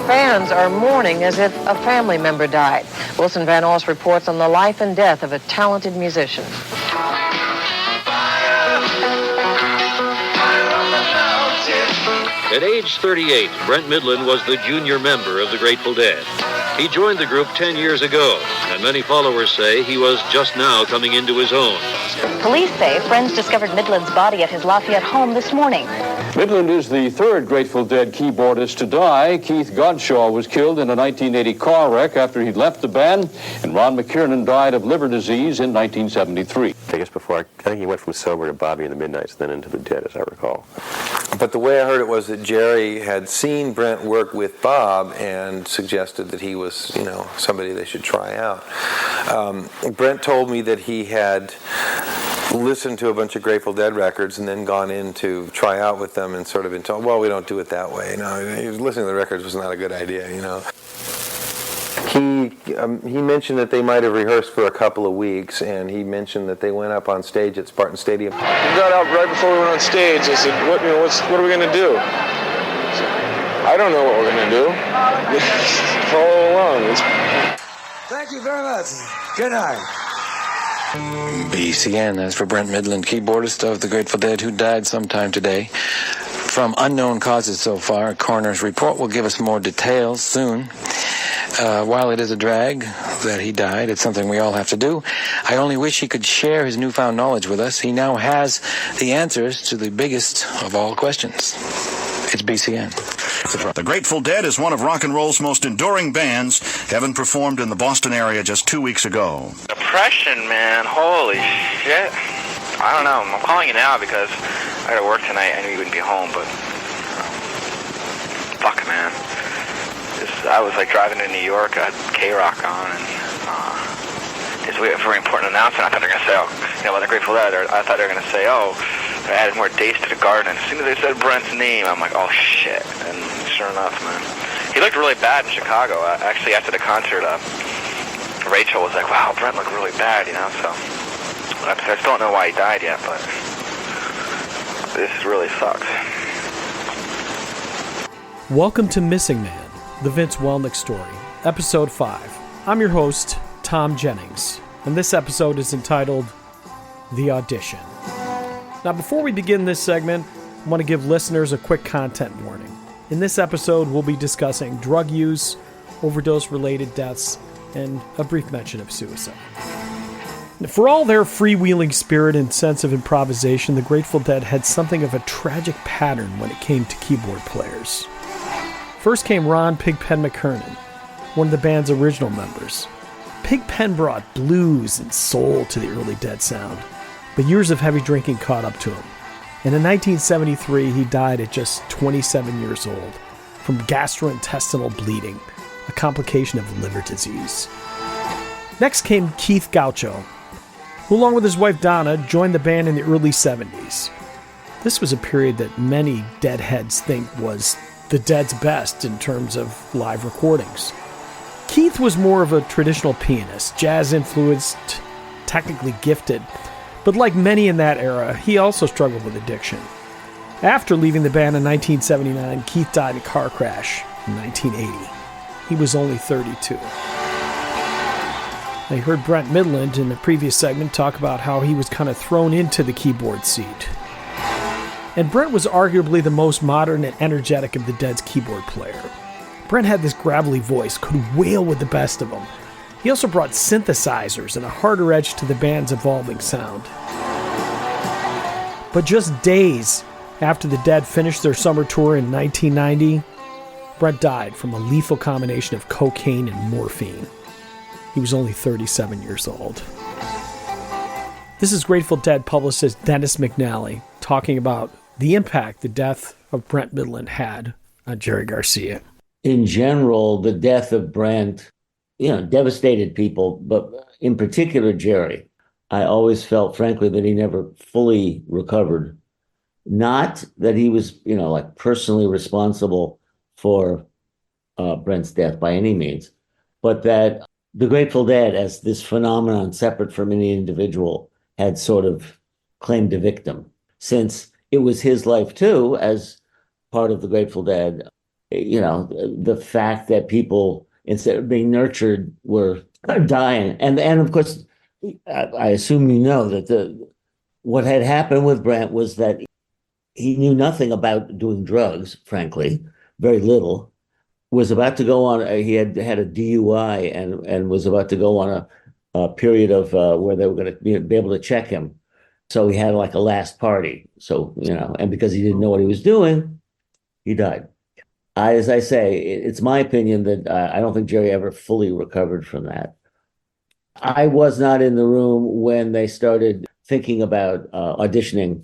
Fans are mourning as if a family member died. Wilson Van Os reports on the life and death of a talented musician. At age 38, Brent Midland was the junior member of the Grateful Dead. He joined the group 10 years ago, and many followers say he was just now coming into his own. Police say friends discovered Midland's body at his Lafayette home this morning. Midland is the third Grateful Dead keyboardist to die. Keith Godshaw was killed in a 1980 car wreck after he'd left the band, and Ron McKiernan died of liver disease in 1973. I guess I think he went from sober to Bobby in the Midnights, then into the Dead, as I recall. But the way I heard it was that Jerry had seen Brent work with Bob and suggested that he was, somebody they should try out. Brent told me that he had listened to a bunch of Grateful Dead records and then gone in to try out with them and sort of been told, well, we don't do it that way. Listening to the records was not a good idea, He mentioned that they might have rehearsed for a couple of weeks, and he mentioned that they went up on stage at Spartan Stadium. We got out right before we went on stage. I said, what are we going to do? I don't know what we're going to do. Follow along. Thank you very much. Good night. BCN, that's for Brent Midland, keyboardist of the Grateful Dead, who died sometime today from unknown causes so far. A coroner's report will give us more details soon. While it is a drag that he died, it's something we all have to do. I only wish he could share his newfound knowledge with us. He now has the answers to the biggest of all questions. It's BCN. The Grateful Dead is one of rock and roll's most enduring bands. Heaven performed in the Boston area just 2 weeks ago. Depression, man. Holy shit. I don't know. I'm calling you now because I got to work tonight. I knew you wouldn't be home, but fuck, man. I was like driving to New York. I had K-Rock on, and it's a very important announcement. I thought they were going to say, about the Grateful Dead. I thought they were going to say, they added more dates to the garden. And as soon as they said Brent's name, I'm like, oh shit. And sure enough, man, he looked really bad in Chicago. Actually, after the concert, Rachel was like, wow, Brent looked really bad, So I still don't know why he died yet, but this really sucks. Welcome to Missing Man, the Vince Welnick story, episode 5. I'm your host, Thom Jennings, and this episode is entitled The Audition. Now, before we begin this segment, I want to give listeners a quick content warning. In this episode, we'll be discussing drug use, overdose-related deaths, and a brief mention of suicide. For all their freewheeling spirit and sense of improvisation, the Grateful Dead had something of a tragic pattern when it came to keyboard players. First came Ron Pigpen McKiernan, one of the band's original members. Pigpen brought blues and soul to the early Dead sound, but years of heavy drinking caught up to him. And in 1973, he died at just 27 years old from gastrointestinal bleeding, a complication of liver disease. Next came Keith Gaucho, who along with his wife Donna joined the band in the early 70s. This was a period that many Deadheads think was the Dead's best in terms of live recordings. Keith was more of a traditional pianist, jazz-influenced, technically gifted, but like many in that era, he also struggled with addiction. After leaving the band in 1979, Keith died in a car crash in 1980. He was only 32. I heard Brent Midland in the previous segment talk about how he was kind of thrown into the keyboard seat. And Brent was arguably the most modern and energetic of the Dead's keyboard player. Brent had this gravelly voice, could wail with the best of them. He also brought synthesizers and a harder edge to the band's evolving sound. But just days after the Dead finished their summer tour in 1990, Brent died from a lethal combination of cocaine and morphine. He was only 37 years old. This is Grateful Dead publicist Dennis McNally talking about the impact the death of Brent Midland had on Jerry Garcia. In general, the death of Brent, devastated people, but in particular Jerry. I always felt, frankly, that he never fully recovered. Not that he was, personally responsible for Brent's death by any means, but that the Grateful Dead, as this phenomenon separate from any individual, had sort of claimed a victim, since it was his life too, as part of the Grateful Dead, the fact that people, instead of being nurtured, were dying. And of course, I assume that what had happened with Brent was that he knew nothing about doing drugs, frankly, very little. Was about to go on, he had a DUI and was about to go on a period of where they were going to be able to check him. So he had like a last party. So, and because he didn't know what he was doing, he died. As I say, it's my opinion that I don't think Jerry ever fully recovered from that. I was not in the room when they started thinking about auditioning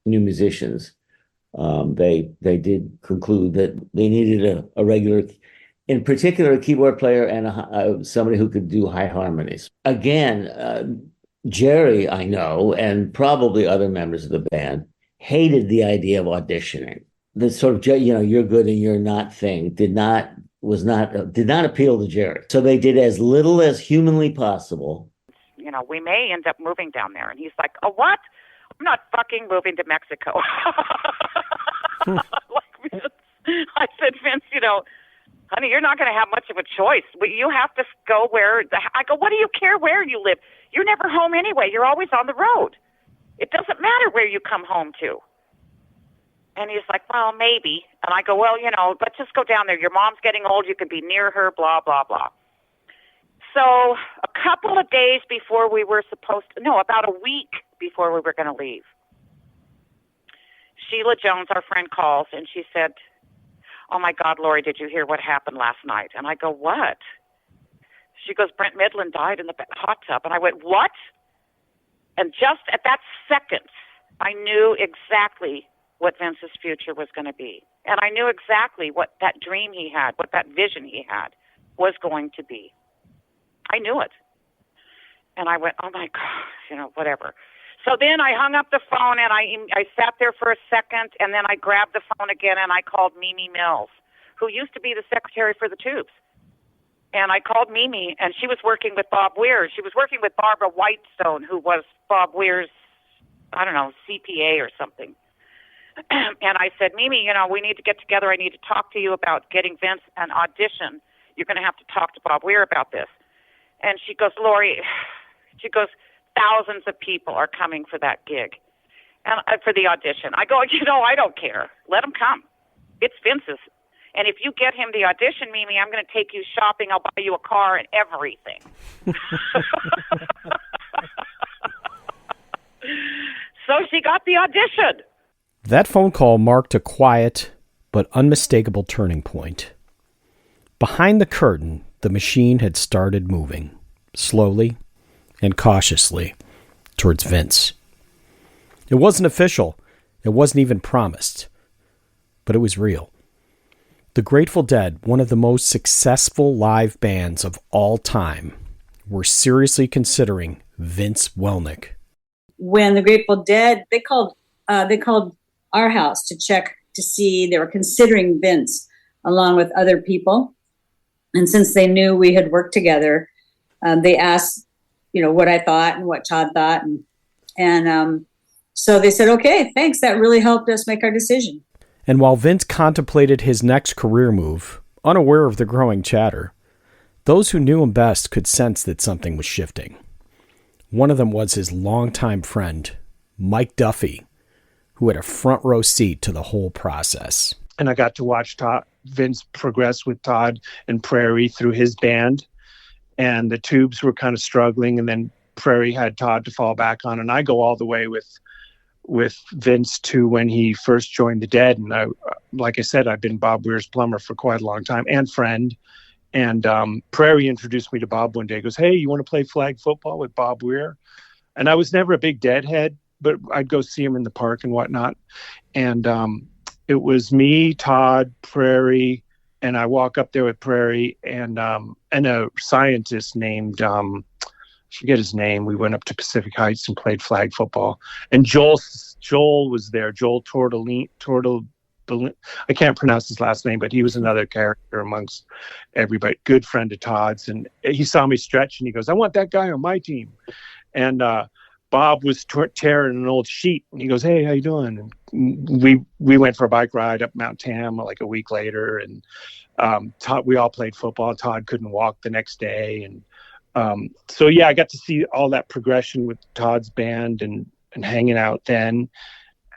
new musicians. They did conclude that they needed a regular, in particular, a keyboard player and somebody who could do high harmonies. Again, Jerry, I know, and probably other members of the band, hated the idea of auditioning. The sort of, you're good and you're not thing did not appeal to Jerry. So they did as little as humanly possible. We may end up moving down there. And he's like, oh, what? I'm not fucking moving to Mexico. Like Vince. I said, Vince, honey, you're not going to have much of a choice. You have to go I go, what do you care where you live? You're never home anyway. You're always on the road. It doesn't matter where you come home to. And he's like, well, maybe. And I go, well, let's just go down there. Your mom's getting old. You could be near her, blah, blah, blah. So a couple of days before we were about a week before we were going to leave, Sheila Jones, our friend, calls, and she said, oh, my God, Laurie, did you hear what happened last night? And I go, what? She goes, Brent Midland died in the hot tub. And I went, what? And just at that second, I knew exactly what Vince's future was going to be. And I knew exactly what that dream he had, what that vision he had was going to be. I knew it. And I went, oh, my God, whatever. So then I hung up the phone, and I sat there for a second, and then I grabbed the phone again, and I called Mimi Mills, who used to be the secretary for the Tubes. And I called Mimi, and she was working with Bob Weir. She was working with Barbara Whitestone, who was Bob Weir's, CPA or something. And I said, Mimi, we need to get together. I need to talk to you about getting Vince an audition. You're going to have to talk to Bob Weir about this. And she goes, Laurie, thousands of people are coming for that gig, and for the audition. I go, I don't care. Let them come. It's Vince's. And if you get him the audition, Mimi, I'm going to take you shopping. I'll buy you a car and everything. So she got the audition. That phone call marked a quiet but unmistakable turning point. Behind the curtain, the machine had started moving, slowly and cautiously, towards Vince. It wasn't official. It wasn't even promised. But it was real. The Grateful Dead, one of the most successful live bands of all time, were seriously considering Vince Welnick. When the Grateful Dead, they called our house to check to see, they were considering Vince along with other people. And since they knew we had worked together, they asked, what I thought and what Todd thought. And so they said, okay, thanks. That really helped us make our decision. And while Vince contemplated his next career move, unaware of the growing chatter, those who knew him best could sense that something was shifting. One of them was his longtime friend, Mike Duffy, who had a front row seat to the whole process. And I got to watch Vince progress with Todd and Prairie through his band. And the Tubes were kind of struggling, and then Prairie had Todd to fall back on. And I go all the way with Vince to when he first joined the Dead. And like I said, I've been Bob Weir's plumber for quite a long time and friend. And Prairie introduced me to Bob one day. He goes, hey, you want to play flag football with Bob Weir? And I was never a big Deadhead, but I'd go see him in the park and whatnot. And it was me, Todd, Prairie, and I walk up there with Prairie and a scientist named, I forget his name. We went up to Pacific Heights and played flag football. And Joel was there, Joel Tortellini. I can't pronounce his last name, but he was another character amongst everybody. Good friend of Todd's. And he saw me stretch and he goes, I want that guy on my team. And Bob was tearing an old sheet, and he goes, "Hey, how you doing?" And we went for a bike ride up Mount Tam like a week later, and Todd, we all played football. Todd couldn't walk the next day, and so yeah, I got to see all that progression with Todd's band and hanging out then,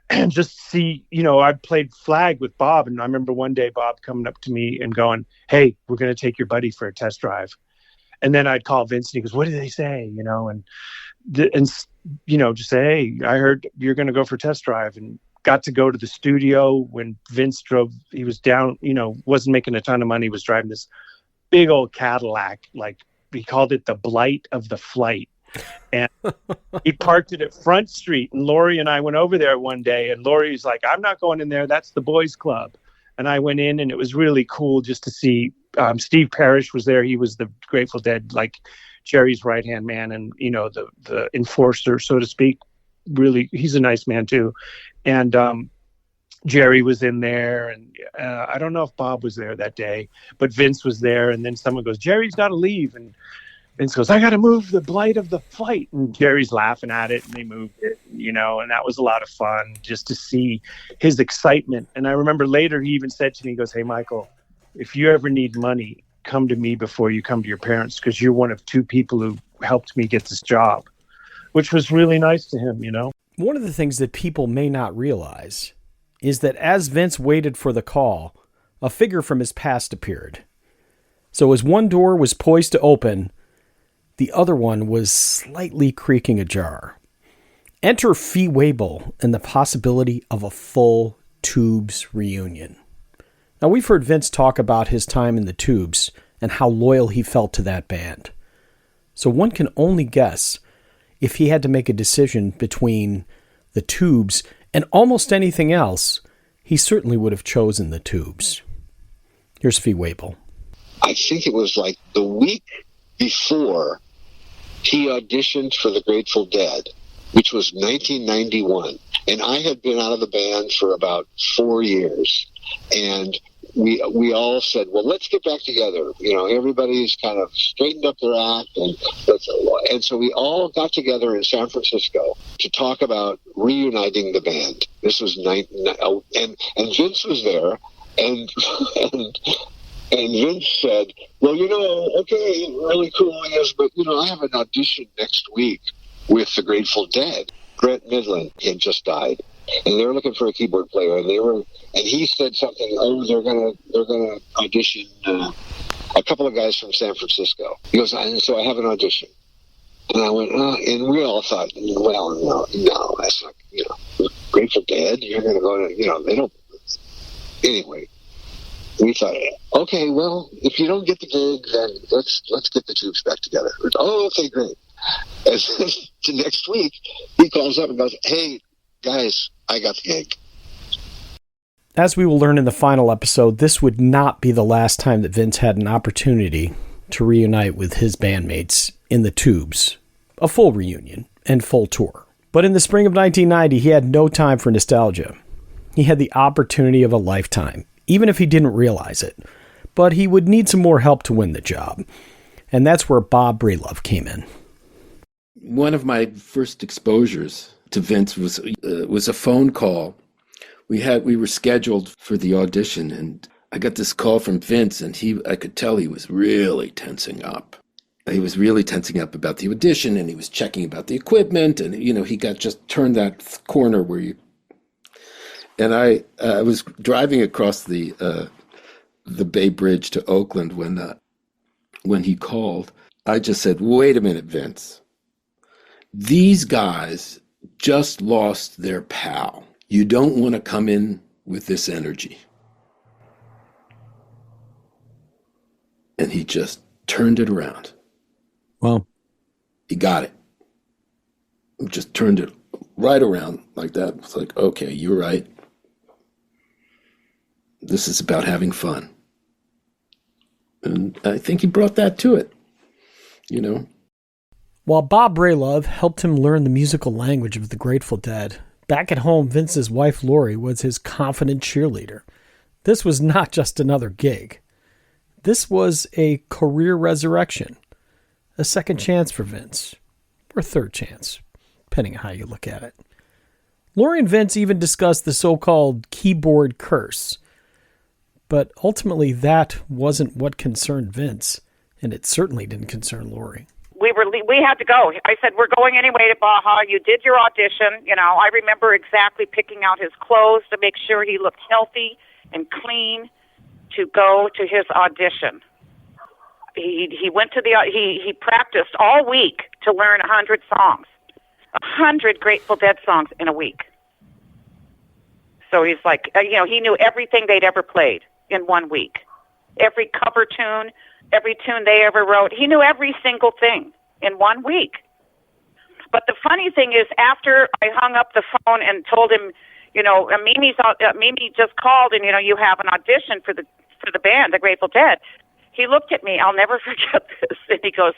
and just see, I played flag with Bob, and I remember one day Bob coming up to me and going, "Hey, we're going to take your buddy for a test drive," and then I'd call Vince, and he goes, "What did they say?" Just say, "Hey, I heard you're going to go for a test drive," and got to go to the studio when Vince drove. He was down, wasn't making a ton of money. He was driving this big old Cadillac, like he called it the Blight of the Flight. And he parked it at Front Street. And Laurie and I went over there one day, and Laurie's like, "I'm not going in there. That's the boys club." And I went in, and it was really cool just to see Steve Parrish was there. He was the Grateful Dead, like Jerry's right-hand man and, the enforcer, so to speak. Really, he's a nice man too. And Jerry was in there, and I don't know if Bob was there that day, but Vince was there. And then someone goes, "Jerry's got to leave." And Vince goes, "I got to move the Blight of the Flight." And Jerry's laughing at it, and they moved it, and that was a lot of fun just to see his excitement. And I remember later he even said to me, he goes, "Hey, Michael, if you ever need money, come to me before you come to your parents, because you're one of two people who helped me get this job," which was really nice to him, One of the things that people may not realize is that as Vince waited for the call, a figure from his past appeared. So as one door was poised to open, the other one was slightly creaking ajar. Enter Fee Waybill and the possibility of a full Tubes reunion. Now, we've heard Vince talk about his time in the Tubes and how loyal he felt to that band. So one can only guess if he had to make a decision between the Tubes and almost anything else, he certainly would have chosen the Tubes. Here's Fee Waybill. I think it was like the week before he auditioned for the Grateful Dead, which was 1991. And I had been out of the band for about 4 years. And we all said, well, let's get back together. Everybody's kind of straightened up their act. And so we all got together in San Francisco to talk about reuniting the band. This was and Vince was there. And Vince said, well, okay, really cool, yes, but, I have an audition next week with the Grateful Dead. Brent Midland had just died, and they were looking for a keyboard player, and he said something, they're gonna audition a couple of guys from San Francisco. He goes, so I have an audition. And I went, and we all thought, well, no, that's not, Grateful Dead, you're going to go to, they don't, anyway. We thought, okay, well, if you don't get the gig, then let's get the Tubes back together. Oh, okay, great. And then next week, he calls up and goes, hey, guys, I got the gig. As we will learn in the final episode, this would not be the last time that Vince had an opportunity to reunite with his bandmates in the Tubes, a full reunion and full tour. But in the spring of 1990, he had no time for nostalgia. He had the opportunity of a lifetime, even if he didn't realize it. But he would need some more help to win the job. And that's where Bob Bralove came in. One of my first exposures to Vince was a phone call. We were scheduled for the audition, and I got this call from Vince, and I could tell he was really tensing up. He was really tensing up about the audition, and he was checking about the equipment, and he got just turned that corner where you. And I was driving across the Bay Bridge to Oakland when he called. I just said, "Wait a minute, Vince. These guys just lost their pal. You don't want to come in with this energy." And he just turned it around. Well, he got it. Just turned it right around like that. It's like, okay, you're right. This is about having fun. And I think he brought that to it, While Bob Bralove helped him learn the musical language of the Grateful Dead, back at home, Vince's wife, Laurie, was his confident cheerleader. This was not just another gig. This was a career resurrection, a second chance for Vince, or third chance, depending on how you look at it. Laurie and Vince even discussed the so-called keyboard curse. But ultimately, that wasn't what concerned Vince, and it certainly didn't concern Laurie. We had to go. I said, we're going anyway to Baja. You did your audition. You know, I remember exactly picking out his clothes to make sure he looked healthy and clean to go to his audition. He went to he practiced all week to learn 100 songs, 100 Grateful Dead songs in a week. So he's like, he knew everything they'd ever played in 1 week. Every cover tune, every tune they ever wrote. He knew every single thing in 1 week. But the funny thing is, after I hung up the phone and told him, Mimi just called and, you have an audition for the band, the Grateful Dead. He looked at me. I'll never forget this. And he goes,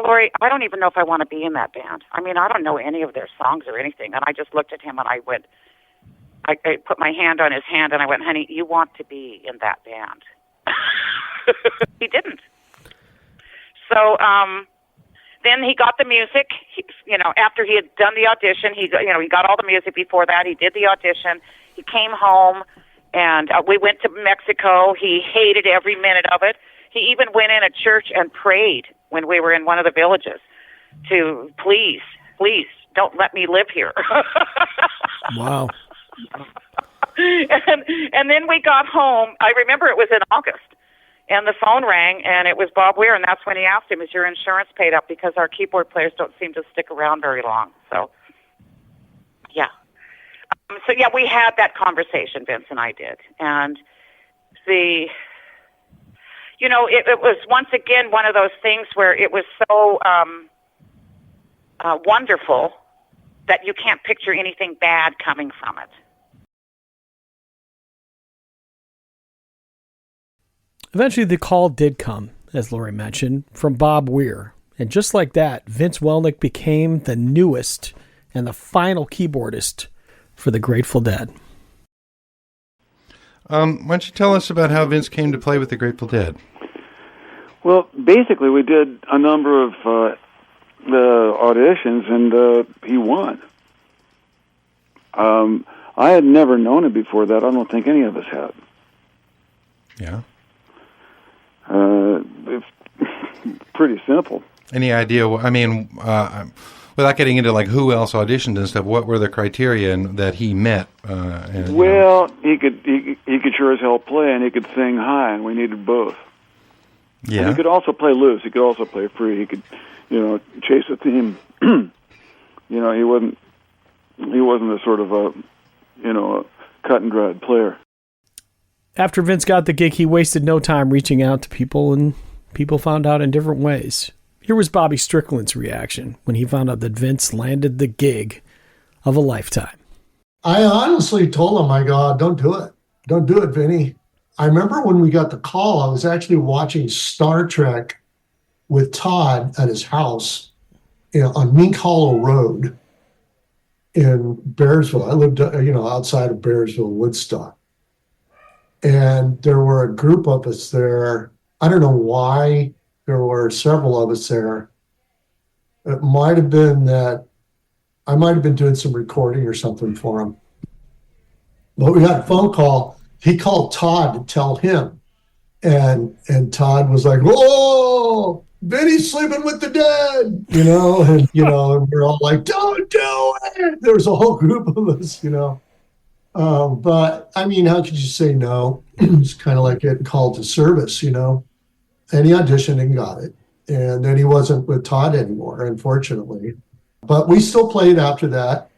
Laurie, I don't even know if I want to be in that band. I mean, I don't know any of their songs or anything. And I just looked at him and I went, I put my hand on his hand and I went, honey, you want to be in that band. He didn't. So then he got the music. After he had done the audition, he got all the music before that. He did the audition. He came home, and we went to Mexico. He hated every minute of it. He even went in a church and prayed when we were in one of the villages to please don't let me live here. Wow. And then we got home. I remember it was in August, and the phone rang, and it was Bob Weir, and that's when he asked him, is your insurance paid up? Because our keyboard players don't seem to stick around very long. So, yeah. We had that conversation, Vince and I did. And it was once again one of those things where it was so wonderful that you can't picture anything bad coming from it. Eventually, the call did come, as Laurie mentioned, from Bob Weir. And just like that, Vince Welnick became the newest and the final keyboardist for the Grateful Dead. Why don't you tell us about how Vince came to play with the Grateful Dead? Well, basically, we did a number of the auditions, and he won. I had never known him before that. I don't think any of us had. Yeah. It's pretty simple. Any idea? Without getting into like who else auditioned and stuff, what were the criteria that he met? He could sure as hell play, and he could sing high, and we needed both. Yeah. And he could also play loose. He could also play free. He could, chase a theme. He wasn't a sort of a cut and dried player. After Vince got the gig, he wasted no time reaching out to people, and people found out in different ways. Here was Bobby Strickland's reaction when he found out that Vince landed the gig of a lifetime. I honestly told him, I go, don't do it. Don't do it, Vinny. I remember when we got the call, I was actually watching Star Trek with Todd at his house on Mink Hollow Road in Bearsville. I lived, outside of Bearsville, Woodstock. And there were a group of us there. I don't know why there were several of us there. It might have been that I might have been doing some recording or something for him. But we got a phone call. He called Todd to tell him. And Todd was like, "Whoa, Vinny's sleeping with the dead," and we're all like, "Don't do it." There was a whole group of us, But I mean, how could you say no? It's kind of like getting called to service, And he auditioned and got it. And then he wasn't with Todd anymore, unfortunately. But we still played after that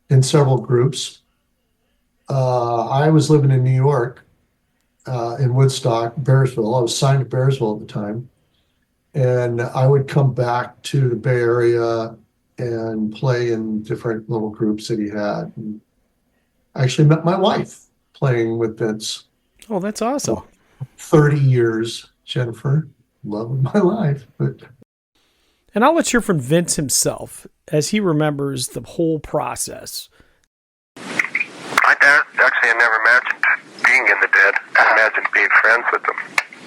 in several groups. I was living in New York, in Woodstock, Bearsville. I was signed to Bearsville at the time. And I would come back to the Bay Area and play in different little groups that he had. And I actually met my wife playing with Vince. Oh, that's awesome. 30 years, Jennifer. Love of my life. And I'll let's hear from Vince himself as he remembers the whole process. I never imagined being in the Dead. I imagined being friends with them.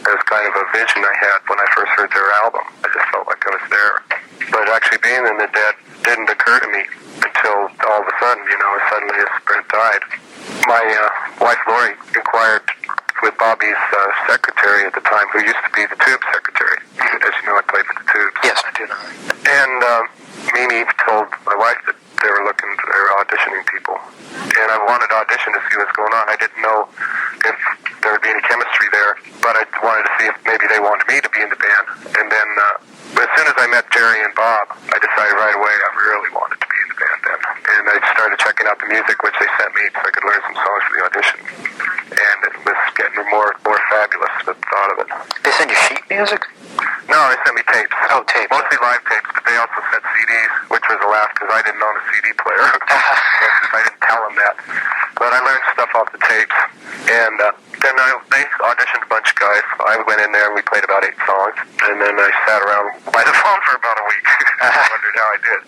It was kind of a vision I had when I first heard their album. I just felt like I was there. But actually being in the Dead didn't occur to me until all of a sudden, suddenly as Brent died. My wife, Laurie, inquired with Bobby's secretary at the time, who used to be the Tube secretary. As you know, I played with the Tubes. Yes, I do know. And Mimi told my wife that they were auditioning people. And I wanted to audition to see what's going on. I didn't know if there would be any chemistry there, but I wanted to see if maybe they wanted me to be in the band. And then as soon as I met Jerry and Bob, I decided right away I really wanted to be in the band then. And I started checking out the music, which they sent me, so I could learn some songs for the audition. And it was getting more fabulous with the thought of it. They send you sheet music? No, they sent me tapes. Oh, tapes. Mostly live tapes, but they also sent CDs, which was a laugh because I didn't own a CD player. I didn't tell them that. But I learned stuff off the tapes. And then they auditioned a bunch of guys. I went in there and we played about 8 songs. And then I sat around by the phone for about a week. I wondered how I did.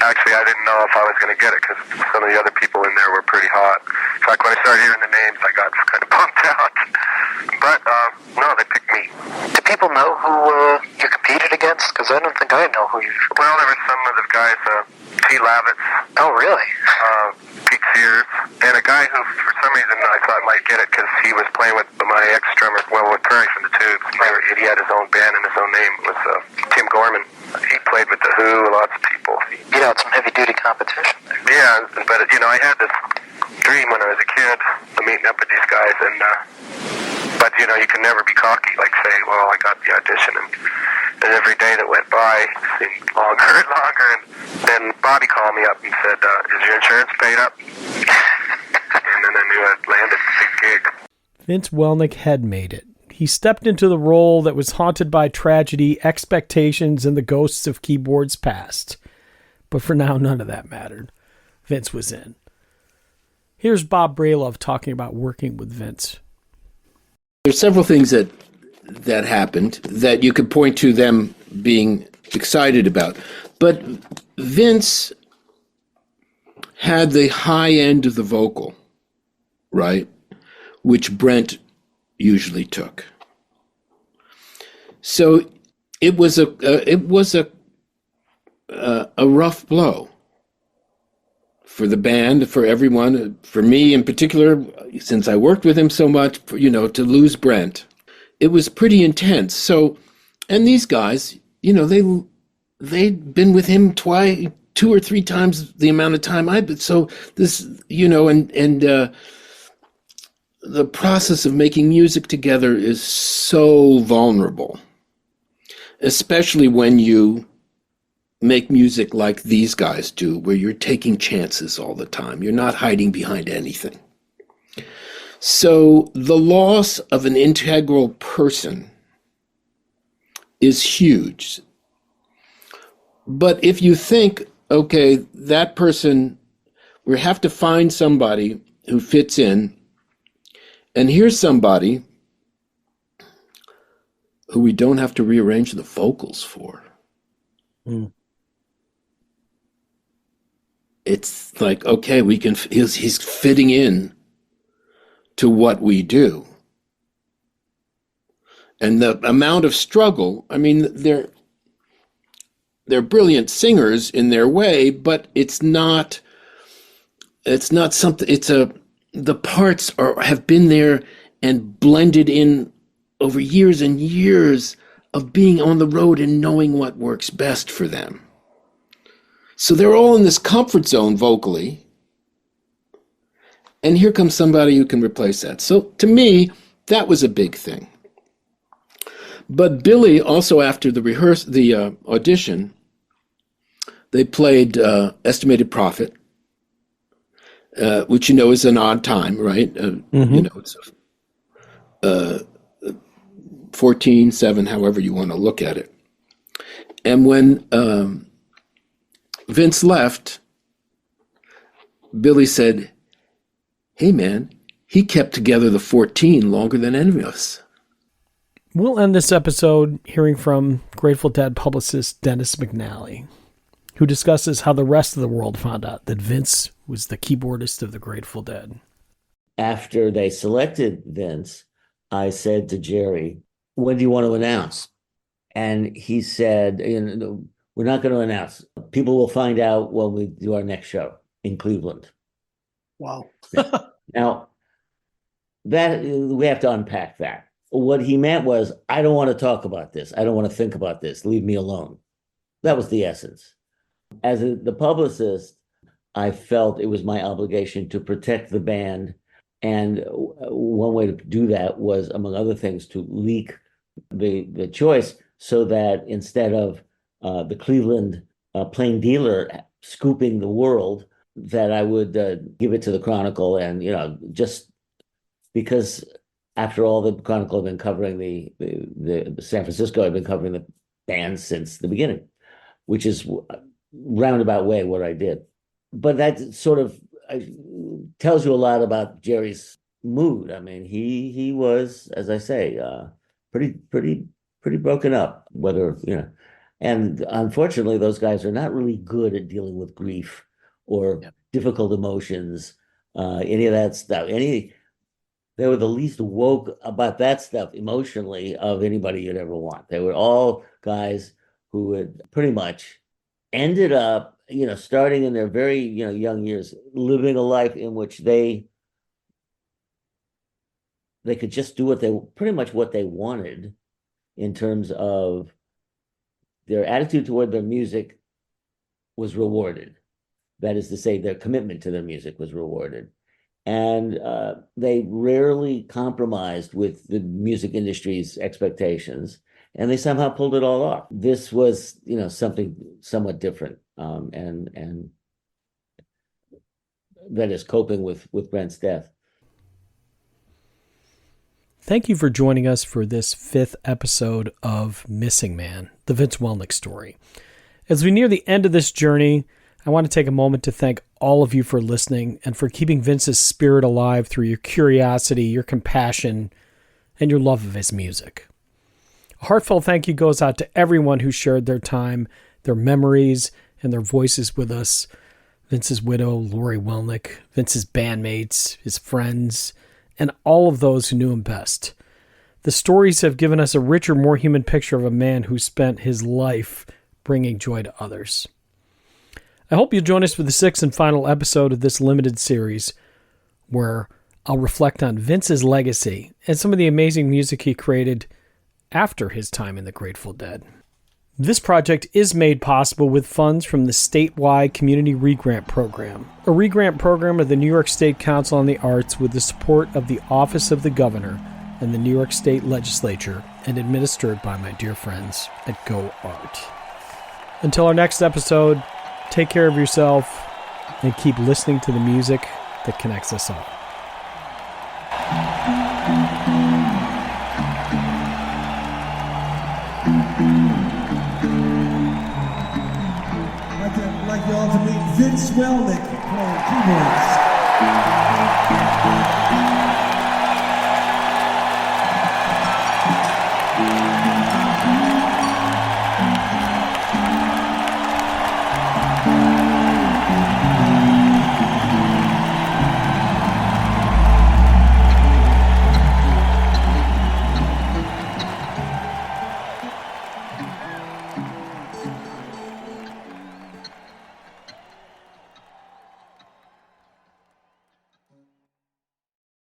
Actually, I didn't know if I was going to get it because some of the other people in there were pretty hot. In fact, when I started hearing the names, I got kind of bummed out. But, no, they picked me. Do people know who you competed against? Because I don't think I know who you... Well, there were some of the guys, T. Lavitz. Oh, really? Pete Sears. And a guy who, for some reason, I thought might get it because he was playing with my ex-drummer, with Perry from the Tubes. He had his own band and his own name. It was Tim Gorman. He played with The Who, lots of people. You had some heavy-duty competition there. Yeah, but, I had this dream when I was a kid of meeting up with these guys, and but, you can never be cocky, like say, well, I got the audition, and every day that went by seemed longer and longer, and then Bobby called me up and said, is your insurance paid up? And then I knew I'd landed the big gig. Vince Welnick had made it. He stepped into the role that was haunted by tragedy, expectations, and the ghosts of keyboards past. But for now, none of that mattered. Vince was in. Here's Bob Bralove talking about working with Vince. There's several things that happened that you could point to them being excited about. But Vince had the high end of the vocal, right? Which Brent usually took. So it was a rough blow for the band, for everyone, for me in particular, since I worked with him so much, to lose Brent. It was pretty intense. So, and these guys, they'd been with him 2 or 3 times the amount of time I'd been. So this, the process of making music together is so vulnerable, especially when you make music like these guys do, where you're taking chances all the time. You're not hiding behind anything. So the loss of an integral person is huge. But if you think, okay, that person, we have to find somebody who fits in, and here's somebody who we don't have to rearrange the vocals for. Mm. It's like, okay, he's fitting in to what we do. And the amount of struggle, I mean, they're brilliant singers in their way, but it's not something, the parts have been there and blended in over years and years of being on the road and knowing what works best for them. So they're all in this comfort zone vocally. And here comes somebody who can replace that. So to me, that was a big thing. But Billy, also after the audition, they played Estimated Profit, which is an odd time, right? It's 14/7, however you want to look at it. And when Vince left, Billy said, "Hey man, he kept together the 14 longer than any of us." We'll end this episode hearing from Grateful Dead publicist Dennis McNally, who discusses how the rest of the world found out that Vince was the keyboardist of the Grateful Dead. After they selected Vince, I said to Jerry, "When do you want to announce?" And he said, We're not going to announce. People will find out when we do our next show in Cleveland. Wow. Now, that we have to unpack that. What he meant was, I don't want to talk about this. I don't want to think about this. Leave me alone. That was the essence. As the publicist, I felt it was my obligation to protect the band. And one way to do that was, among other things, to leak the choice so that instead of the Cleveland plain dealer scooping the world, that I would give it to the Chronicle. And, just because after all, the Chronicle had been covering the San Francisco, had been covering the band since the beginning, which is roundabout way what I did. But that sort of tells you a lot about Jerry's mood. I mean, he was, as I say, pretty broken up. Whether and unfortunately, those guys are not really good at dealing with grief or difficult emotions, any of that stuff. They were the least woke about that stuff emotionally of anybody you'd ever want. They were all guys who had pretty much ended up, starting in their very, young years, living a life in which they could just do pretty much what they wanted in terms of their attitude toward their music was rewarded. That is to say, their commitment to their music was rewarded. And they rarely compromised with the music industry's expectations, and they somehow pulled it all off. This was, something somewhat different, and that is coping with Brent's death. Thank you for joining us for this 5th episode of Missing Man, the Vince Welnick story. As we near the end of this journey, I want to take a moment to thank all of you for listening and for keeping Vince's spirit alive through your curiosity, your compassion, and your love of his music. A heartfelt thank you goes out to everyone who shared their time, their memories, and their voices with us. Vince's widow, Laurie Welnick, Vince's bandmates, his friends, and all of those who knew him best. The stories have given us a richer, more human picture of a man who spent his life bringing joy to others. I hope you'll join us for the 6th and final episode of this limited series, where I'll reflect on Vince's legacy and some of the amazing music he created after his time in the Grateful Dead. This project is made possible with funds from the statewide Community Regrant Program, a regrant program of the New York State Council on the Arts with the support of the Office of the Governor and the New York State Legislature, and administered by my dear friends at Go Art. Until our next episode, take care of yourself and keep listening to the music that connects us all. I'd like you all to meet Vince Welnick playing keyboards.